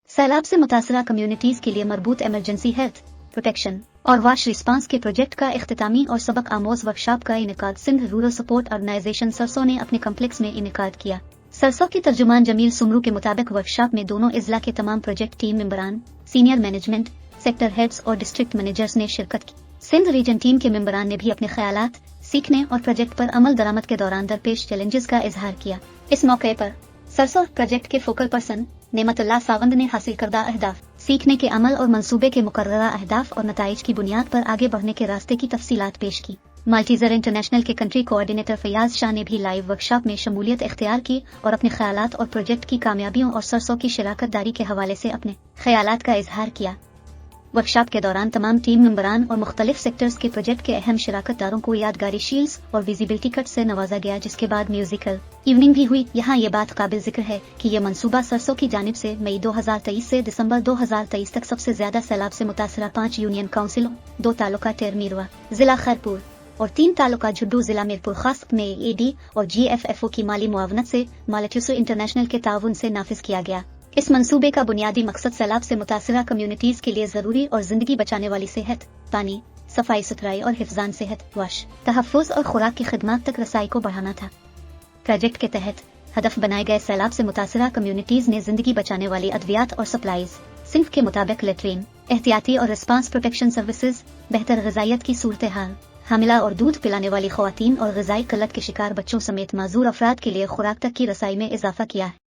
सैलाब से मुतासरा कम्युनिटीज के लिए मरबूत एमरजेंसी हेल्थ प्रोटेक्शन और वाश रिस्पांस के प्रोजेक्ट का इख्तितामी और सबक आमोज वर्कशॉप का इनेकाद सिंध रूरल सपोर्ट ऑर्गेनाइजेशन सरसों ने अपने कम्प्लेक्स में इनेकाद किया। सरसों की तर्जुमान जमील सुमरू के मुताबिक वर्कशॉप में दोनों इजला के तमाम प्रोजेक्ट टीम मेंबरान, सीनियर मैनेजमेंट, सेक्टर हेड्स और डिस्ट्रिक्ट मैनेजर्स ने शिरकत की। सिंध रीजन टीम के मेंबरान ने भी अपने ख्यालात, सीखने और प्रोजेक्ट पर अमल दरामद के दौरान दरपेश चैलेंजेस का इजहार किया। इस मौके पर सरसों प्रोजेक्ट के फोकल पर्सन नेमतुल्लाह सावंद ने हासिल करदा अहदाफ, सीखने के अमल और मंसूबे के मुकर्ररा अहदाफ और नताइज की बुनियाद पर आगे बढ़ने के रास्ते की तफसीलात पेश की। मल्टीजर इंटरनेशनल के कंट्री कोऑर्डिनेटर फयाज शाह ने भी लाइव वर्कशॉप में शमूलियत इख्तियार की और अपने ख्यालात और प्रोजेक्ट की कामयाबियों और सरसों की शिराकत दारी के हवाले से अपने ख्यालात का इजहार किया। वर्कशॉप के दौरान तमाम टीम मेंबरान और मुख्तलिफ सेक्टर्स के प्रोजेक्ट के अहम शिराकतदारों को यादगारी शील्ड्स और विजिबिलिटी कट से नवाजा गया, जिसके बाद म्यूजिकल इवनिंग भी हुई। यहाँ ये बात काबिल जिक्र है कि ये मंसूबा सरसों की जानिब से मई 2023 से दिसंबर 2023 तक सबसे ज्यादा सैलाब से मुतासरा 5 यूनियन काउंसिलों, 2 तालुका टेरमीरवा जिला खैरपुर और 3 तालुका झुड्डू जिला मीरपुर खास में एडी और GFFO की माली मुआवनत से मालेट्यूसो इंटरनेशनल के ताउन से नाफिज किया गया। इस मंसूबे का बुनियादी मकसद सैलाब से मुतासरा कम्युनिटीज के लिए जरूरी और जिंदगी बचाने वाली सेहत, पानी, सफाई सुथराई और हिफ्जान सेहत, वाश, तहफ़्फ़ुज़ और खुराक की खिदमत तक रसाई को बढ़ाना था। प्रोजेक्ट के तहत हदफ बनाए गए सैलाब से मुतासरा कम्युनिटीज ने जिंदगी बचाने वाली अद्वियात और सप्लाईज, सिंफ के मुताबिक लेट्रिन, एहतियाती और रिस्पांस प्रोटेक्शन सर्विसेज, बेहतर ग़िज़ाइयत की सूरत हाल, हामिला और दूध पिलाने वाली ख़वातीन और ग़िज़ाई क़िल्लत के शिकार बच्चों समेत माज़ूर अफराद के लिए खुराक तक की रसाई में इजाफा किया है।